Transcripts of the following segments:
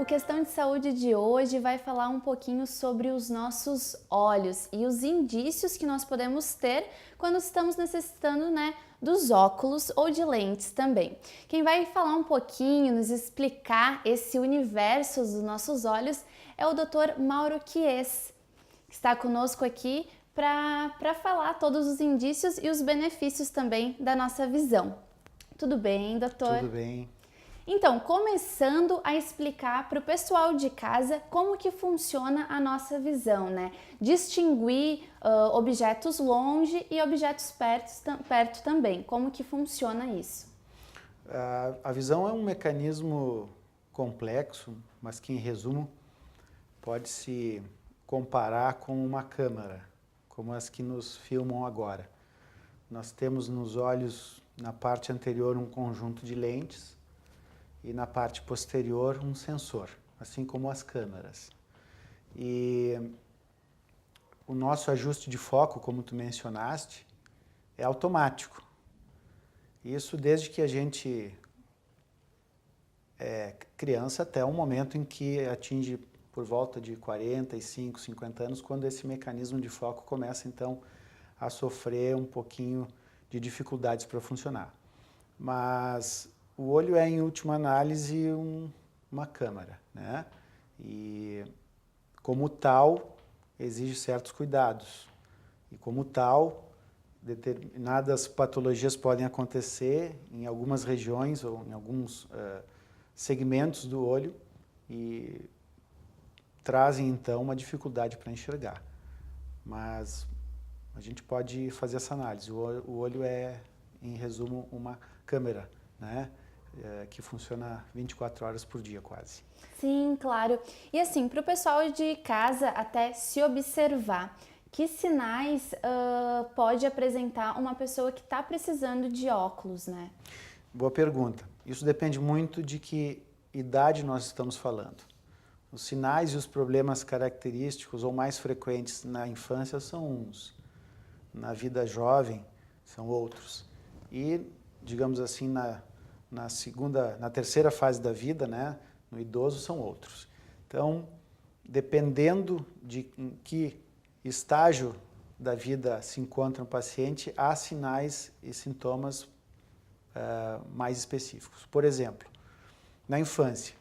O Questão de Saúde de hoje vai falar um pouquinho sobre os nossos olhos e os indícios que nós podemos ter quando estamos necessitando, dos óculos ou de lentes também. Quem vai falar um pouquinho, nos explicar esse universo dos nossos olhos é o Dr. Mauro Chies, que está conosco aqui para falar todos os indícios e os benefícios também da nossa visão. Tudo bem, doutor? Tudo bem. Então, começando a explicar para o pessoal de casa como que funciona a nossa visão, Distinguir objetos longe e objetos perto também. Como que funciona isso? A visão é um mecanismo complexo, mas que, em resumo, pode se comparar com uma câmera, como as que nos filmam agora. Nós temos nos olhos, na parte anterior, um conjunto de lentes, e na parte posterior um sensor, assim como as câmeras. E o nosso ajuste de foco, como tu mencionaste, é automático. Isso desde que a gente é criança até o momento em que atinge por volta de 45, 50 anos, quando esse mecanismo de foco começa então a sofrer um pouquinho de dificuldades para funcionar. Mas o olho é, em última análise, uma câmara, E, como tal, exige certos cuidados. E, como tal, determinadas patologias podem acontecer em algumas regiões ou em alguns segmentos do olho e trazem, então, uma dificuldade para enxergar. Mas a gente pode fazer essa análise. O olho é, em resumo, uma câmera, que funciona 24 horas por dia, quase. Sim, claro. E assim, para o pessoal de casa até se observar, que sinais pode apresentar uma pessoa que está precisando de óculos, Boa pergunta. Isso depende muito de que idade nós estamos falando. Os sinais e os problemas característicos ou mais frequentes na infância são uns. Na vida jovem são outros. E, digamos assim, na terceira fase da vida, no idoso, são outros. Então, dependendo de em que estágio da vida se encontra o paciente, há sinais e sintomas mais específicos. Por exemplo, na infância,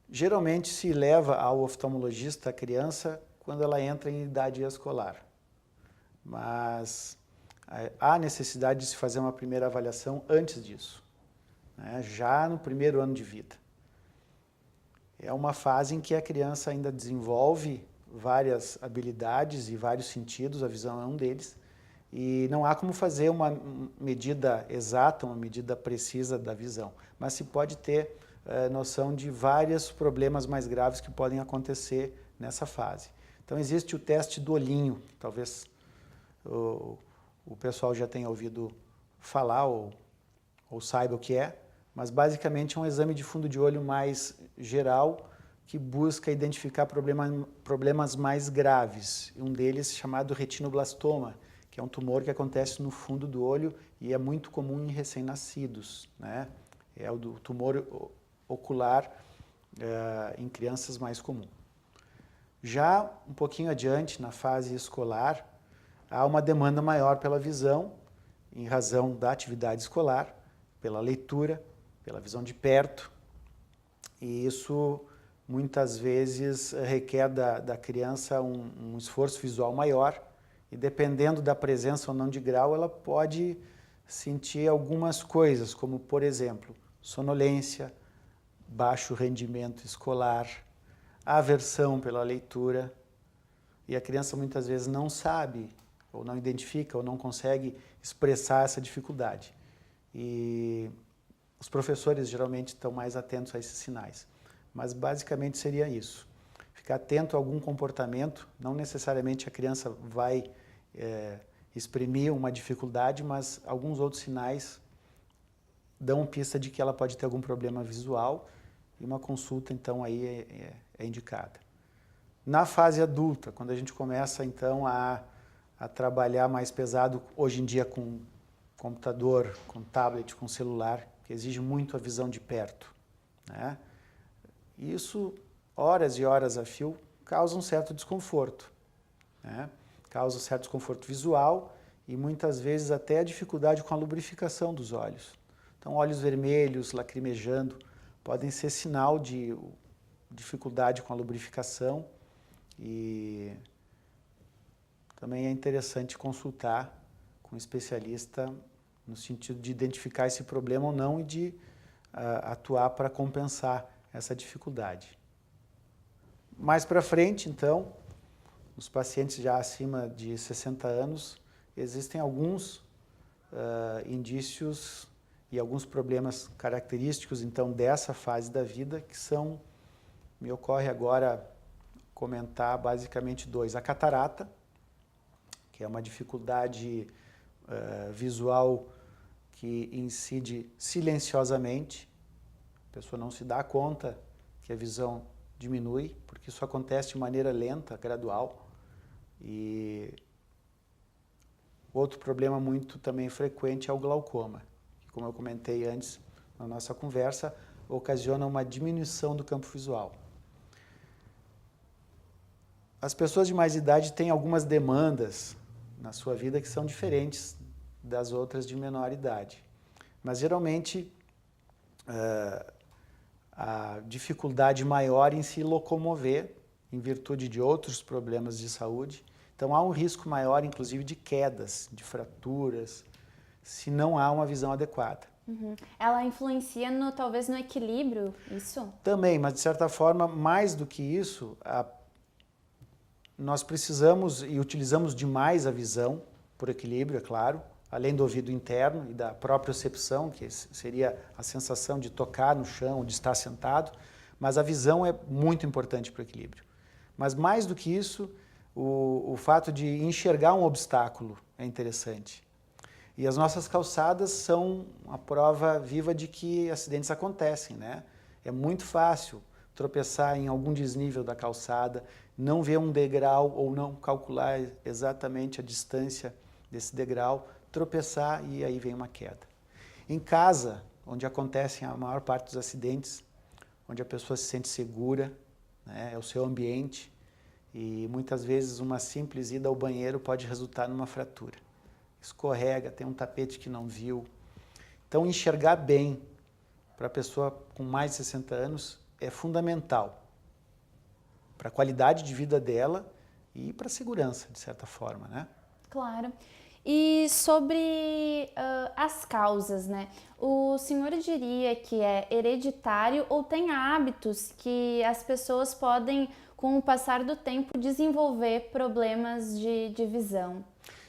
geralmente se leva ao oftalmologista a criança quando ela entra em idade escolar. Mas há necessidade de se fazer uma primeira avaliação antes disso, já no primeiro ano de vida. É uma fase em que a criança ainda desenvolve várias habilidades e vários sentidos, a visão é um deles, e não há como fazer uma medida exata, uma medida precisa da visão, mas se pode ter noção de vários problemas mais graves que podem acontecer nessa fase. Então existe o teste do olhinho, talvez o pessoal já tenha ouvido falar ou saiba o que é, mas basicamente é um exame de fundo de olho mais geral que busca identificar problemas mais graves. Um deles chamado retinoblastoma, que é um tumor que acontece no fundo do olho e é muito comum em recém-nascidos, É o do tumor ocular em crianças mais comum. Já um pouquinho adiante, na fase escolar, há uma demanda maior pela visão, em razão da atividade escolar, pela leitura, pela visão de perto, e isso muitas vezes requer da criança um esforço visual maior, e dependendo da presença ou não de grau, ela pode sentir algumas coisas, como, por exemplo, sonolência, baixo rendimento escolar, aversão pela leitura, e a criança muitas vezes não sabe, ou não identifica, ou não consegue expressar essa dificuldade. E os professores geralmente estão mais atentos a esses sinais. Mas basicamente seria isso. Ficar atento a algum comportamento, não necessariamente a criança vai exprimir uma dificuldade, mas alguns outros sinais dão pista de que ela pode ter algum problema visual e uma consulta então aí é indicada. Na fase adulta, quando a gente começa então a trabalhar mais pesado, hoje em dia com computador, com tablet, com celular, que exige muito a visão de perto, E isso, horas e horas a fio, causa um certo desconforto, né? Causa um certo desconforto visual e muitas vezes até a dificuldade com a lubrificação dos olhos. Então, olhos vermelhos, lacrimejando, podem ser sinal de dificuldade com a lubrificação e também é interessante consultar com um especialista no sentido de identificar esse problema ou não e de atuar para compensar essa dificuldade. Mais para frente, então, os pacientes já acima de 60 anos, existem alguns indícios e alguns problemas característicos, então, dessa fase da vida, que são, me ocorre agora comentar basicamente dois. A catarata, que é uma dificuldade visual que incide silenciosamente, a pessoa não se dá conta que a visão diminui, porque isso acontece de maneira lenta, gradual. E outro problema muito também frequente é o glaucoma, que, como eu comentei antes na nossa conversa, ocasiona uma diminuição do campo visual. As pessoas de mais idade têm algumas demandas na sua vida que são diferentes das outras de menor idade. Mas, geralmente, a dificuldade maior em se locomover, em virtude de outros problemas de saúde. Então, há um risco maior, inclusive, de quedas, de fraturas, se não há uma visão adequada. Uhum. Ela influencia, talvez, no equilíbrio, isso? Também, mas, de certa forma, mais do que isso, nós precisamos e utilizamos demais a visão, por equilíbrio, é claro, além do ouvido interno e da propriocepção, que seria a sensação de tocar no chão, de estar sentado, mas a visão é muito importante para o equilíbrio. Mas mais do que isso, o fato de enxergar um obstáculo é interessante. E as nossas calçadas são a prova viva de que acidentes acontecem, né? É muito fácil tropeçar em algum desnível da calçada, não ver um degrau ou não calcular exatamente a distância desse degrau, tropeçar e aí vem uma queda. Em casa, onde acontecem a maior parte dos acidentes, onde a pessoa se sente segura, né, é o seu ambiente, e muitas vezes uma simples ida ao banheiro pode resultar numa fratura. Escorrega, tem um tapete que não viu. Então, enxergar bem para a pessoa com mais de 60 anos é fundamental para a qualidade de vida dela e para a segurança, de certa forma, né? Claro. E sobre as causas, né? O senhor diria que é hereditário ou tem hábitos que as pessoas podem, com o passar do tempo, desenvolver problemas de visão?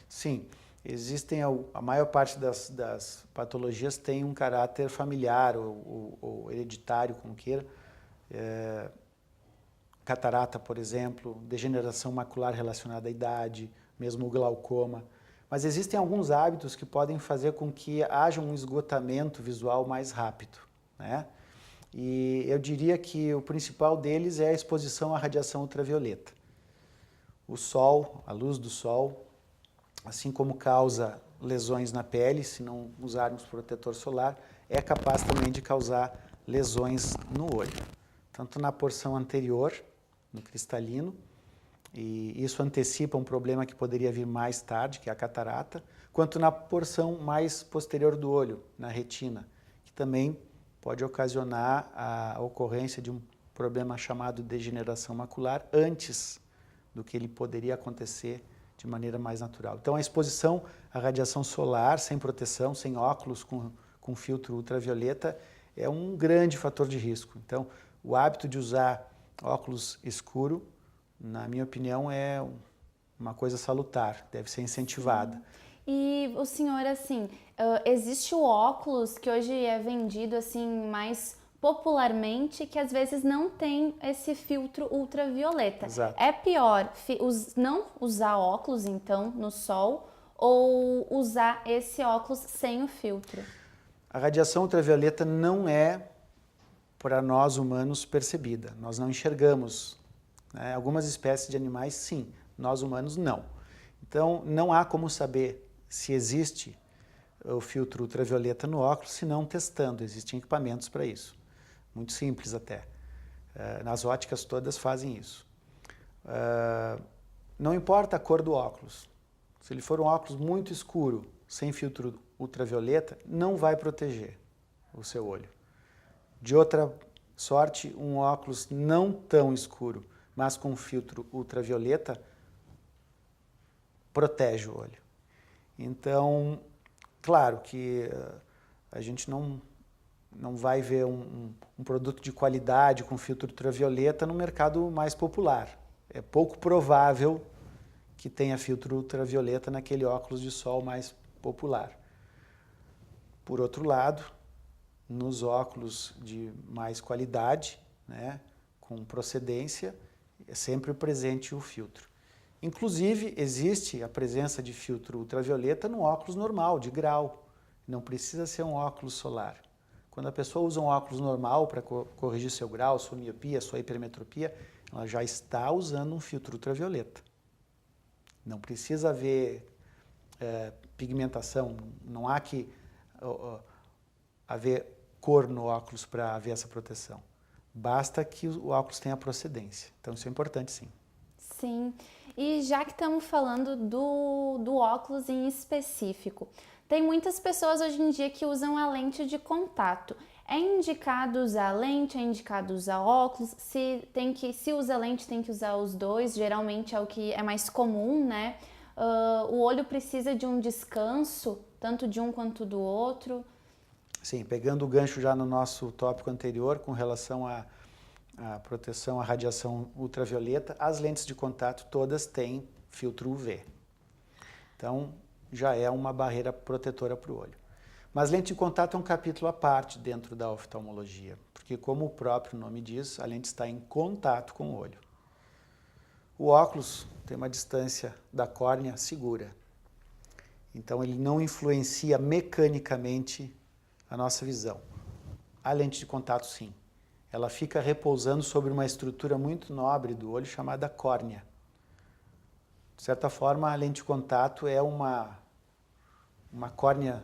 Sim, existem a maior parte das patologias tem um caráter familiar ou hereditário, como queira. Catarata, por exemplo, degeneração macular relacionada à idade, mesmo o glaucoma. Mas existem alguns hábitos que podem fazer com que haja um esgotamento visual mais rápido, né? E eu diria que o principal deles é a exposição à radiação ultravioleta. O sol, a luz do sol, assim como causa lesões na pele, se não usarmos protetor solar, é capaz também de causar lesões no olho. Tanto na porção anterior, no cristalino, e isso antecipa um problema que poderia vir mais tarde, que é a catarata, quanto na porção mais posterior do olho, na retina, que também pode ocasionar a ocorrência de um problema chamado degeneração macular antes do que ele poderia acontecer de maneira mais natural. Então, a exposição à radiação solar, sem proteção, sem óculos com filtro ultravioleta, é um grande fator de risco. Então, o hábito de usar óculos escuro, na minha opinião, é uma coisa salutar, deve ser incentivada. E o senhor, assim, existe o óculos que hoje é vendido assim mais popularmente, que às vezes não tem esse filtro ultravioleta. Exato. É pior não usar óculos, então, no sol, ou usar esse óculos sem o filtro? A radiação ultravioleta não é, para nós humanos, percebida. Nós não enxergamos, né? Algumas espécies de animais, sim. Nós humanos, não. Então, não há como saber se existe o filtro ultravioleta no óculos, se não testando. Existem equipamentos para isso. Muito simples até. Nas óticas todas fazem isso. Não importa a cor do óculos. Se ele for um óculos muito escuro, sem filtro ultravioleta, não vai proteger o seu olho. De outra sorte, um óculos não tão escuro, mas com filtro ultravioleta, protege o olho. Então, claro que a gente não vai ver um produto de qualidade com filtro ultravioleta no mercado mais popular. É pouco provável que tenha filtro ultravioleta naquele óculos de sol mais popular. Por outro lado, nos óculos de mais qualidade, né, com procedência, é sempre presente o filtro. Inclusive, existe a presença de filtro ultravioleta no óculos normal, de grau. Não precisa ser um óculos solar. Quando a pessoa usa um óculos normal para corrigir seu grau, sua miopia, sua hipermetropia, ela já está usando um filtro ultravioleta. Não precisa haver pigmentação, não há que haver cor no óculos para haver essa proteção. Basta que o óculos tenha procedência. Então isso é importante, sim. Sim, e já que estamos falando do óculos em específico, tem muitas pessoas hoje em dia que usam a lente de contato. É indicado usar lente, é indicado usar óculos? Se usa lente, tem que usar os dois, geralmente é o que é mais comum, né? O olho precisa de um descanso, tanto de um quanto do outro. Sim, pegando o gancho já no nosso tópico anterior, com relação à proteção à radiação ultravioleta, as lentes de contato todas têm filtro UV. Então, já é uma barreira protetora para o olho. Mas lente de contato é um capítulo à parte dentro da oftalmologia, porque como o próprio nome diz, a lente está em contato com o olho. O óculos tem uma distância da córnea segura, então ele não influencia mecanicamente a nossa visão. A lente de contato, sim. Ela fica repousando sobre uma estrutura muito nobre do olho chamada córnea. De certa forma, a lente de contato é uma córnea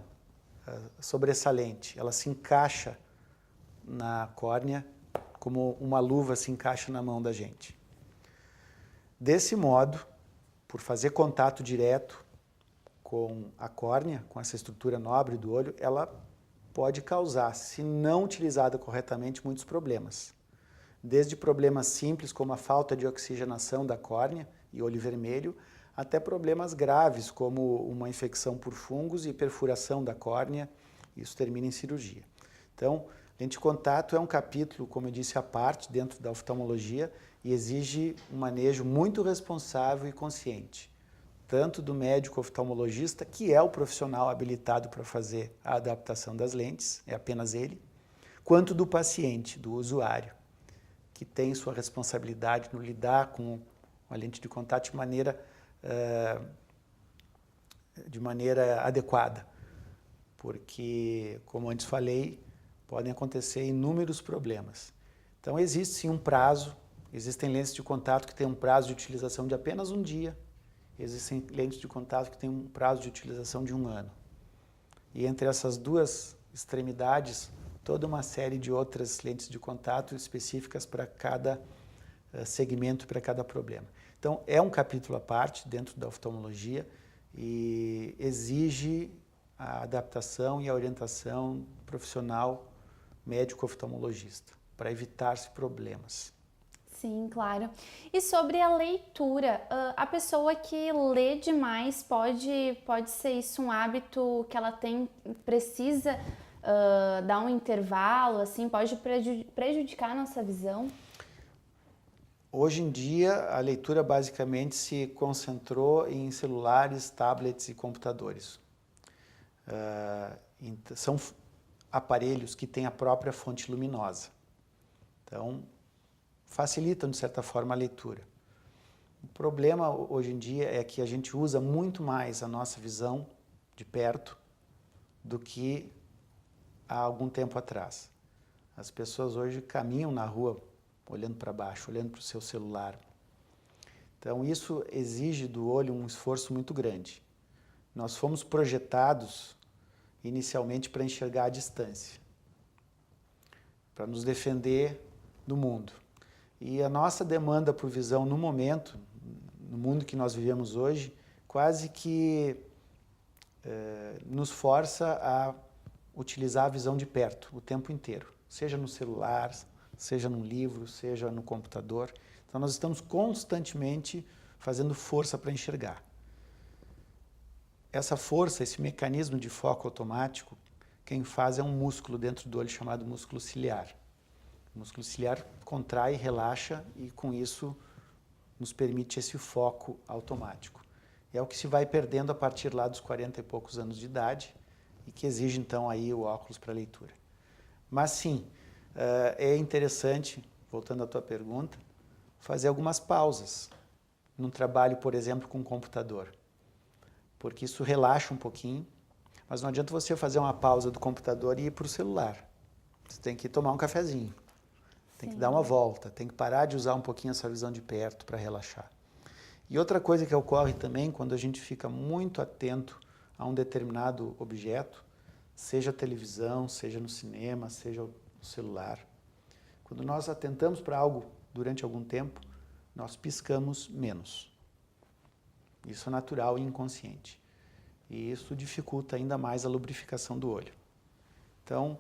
sobressalente. Ela se encaixa na córnea como uma luva se encaixa na mão da gente. Desse modo, por fazer contato direto com a córnea, com essa estrutura nobre do olho, ela pode causar, se não utilizada corretamente, muitos problemas. Desde problemas simples, como a falta de oxigenação da córnea e olho vermelho, até problemas graves, como uma infecção por fungos e perfuração da córnea. Isso termina em cirurgia. Então, lente de contato é um capítulo, como eu disse, à parte dentro da oftalmologia e exige um manejo muito responsável e consciente, tanto do médico oftalmologista, que é o profissional habilitado para fazer a adaptação das lentes, é apenas ele, quanto do paciente, do usuário, que tem sua responsabilidade no lidar com a lente de contato de maneira adequada, porque, como antes falei, podem acontecer inúmeros problemas. Então existe sim um prazo, existem lentes de contato que têm um prazo de utilização de apenas um dia, existem lentes de contato que têm um prazo de utilização de 1 ano. E entre essas duas extremidades, toda uma série de outras lentes de contato específicas para cada segmento, para cada problema. Então, é um capítulo à parte dentro da oftalmologia e exige a adaptação e a orientação profissional médico oftalmologista para evitar-se problemas. Sim, claro. E sobre a leitura, a pessoa que lê demais pode ser isso um hábito que ela precisa dar um intervalo, assim, pode prejudicar a nossa visão? Hoje em dia, a leitura basicamente se concentrou em celulares, tablets e computadores. São aparelhos que têm a própria fonte luminosa. Então, facilitam, de certa forma, a leitura. O problema hoje em dia é que a gente usa muito mais a nossa visão de perto do que há algum tempo atrás. As pessoas hoje caminham na rua olhando para baixo, olhando para o seu celular. Então, isso exige do olho um esforço muito grande. Nós fomos projetados inicialmente para enxergar a distância, para nos defender do mundo. E a nossa demanda por visão no momento, no mundo que nós vivemos hoje, quase que nos força a utilizar a visão de perto o tempo inteiro, seja no celular, seja no livro, seja no computador. Então nós estamos constantemente fazendo força para enxergar. Essa força, esse mecanismo de foco automático, quem faz é um músculo dentro do olho chamado músculo ciliar. O músculo ciliar contrai, relaxa e com isso nos permite esse foco automático. É o que se vai perdendo a partir lá dos 40 e poucos anos de idade e que exige então aí o óculos para leitura. Mas sim, é interessante, voltando à tua pergunta, fazer algumas pausas num trabalho, por exemplo, com o computador, porque isso relaxa um pouquinho, mas não adianta você fazer uma pausa do computador e ir para o celular. Você tem que tomar um cafezinho, tem que dar uma volta, tem que parar de usar um pouquinho essa visão de perto para relaxar. E outra coisa que ocorre também quando a gente fica muito atento a um determinado objeto, seja a televisão, seja no cinema, seja no celular. Quando nós atentamos para algo durante algum tempo, nós piscamos menos. Isso é natural e inconsciente. E isso dificulta ainda mais a lubrificação do olho. Então,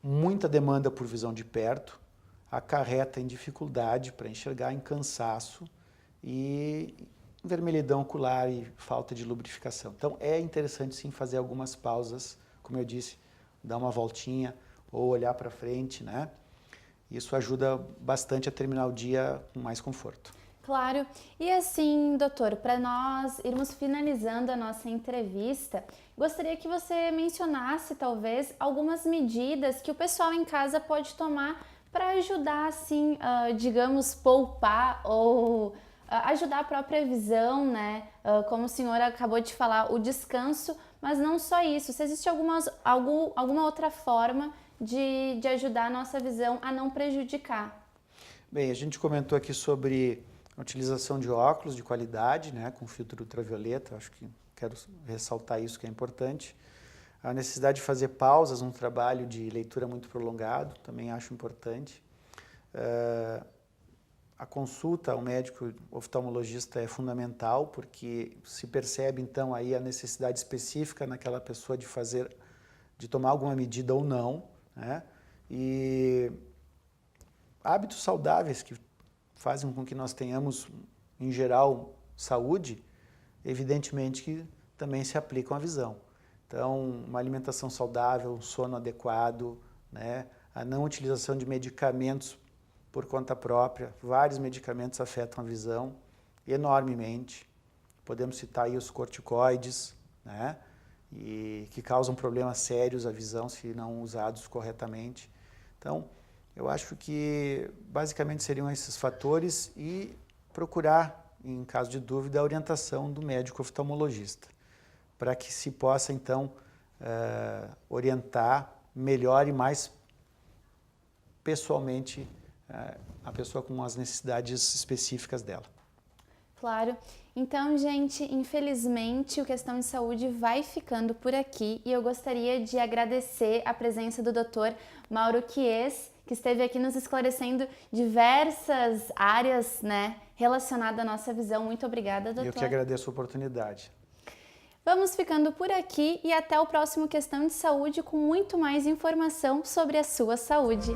muita demanda por visão de perto acarreta em dificuldade para enxergar, em cansaço e vermelhidão ocular e falta de lubrificação. Então é interessante sim fazer algumas pausas, como eu disse, dar uma voltinha ou olhar para frente, né? Isso ajuda bastante a terminar o dia com mais conforto. Claro. E assim, doutor, para nós irmos finalizando a nossa entrevista, gostaria que você mencionasse talvez algumas medidas que o pessoal em casa pode tomar para ajudar, assim, digamos, poupar ou ajudar a própria visão, né? Como o senhor acabou de falar, o descanso, mas não só isso. Se existe alguma outra forma de ajudar a nossa visão a não prejudicar. Bem, a gente comentou aqui sobre a utilização de óculos de qualidade, né, com filtro ultravioleta. Acho que quero ressaltar isso que é importante. A necessidade de fazer pausas num trabalho de leitura muito prolongado, também acho importante. A consulta ao médico oftalmologista é fundamental, porque se percebe então aí a necessidade específica naquela pessoa de tomar alguma medida ou não, né? E hábitos saudáveis que fazem com que nós tenhamos, em geral, saúde, evidentemente que também se aplicam à visão. Então, uma alimentação saudável, um sono adequado, né? A não utilização de medicamentos por conta própria. Vários medicamentos afetam a visão enormemente. Podemos citar aí os corticoides, né? E que causam problemas sérios à visão se não usados corretamente. Então, eu acho que basicamente seriam esses fatores e procurar, em caso de dúvida, a orientação do médico oftalmologista, para que se possa, então, orientar melhor e mais pessoalmente a pessoa com as necessidades específicas dela. Claro. Então, gente, infelizmente o Questão de Saúde vai ficando por aqui e eu gostaria de agradecer a presença do Dr. Mauro Chies, que esteve aqui nos esclarecendo diversas áreas, né, relacionadas à nossa visão. Muito obrigada, doutor. Eu que agradeço a oportunidade. Vamos ficando por aqui e até o próximo Questão de Saúde com muito mais informação sobre a sua saúde.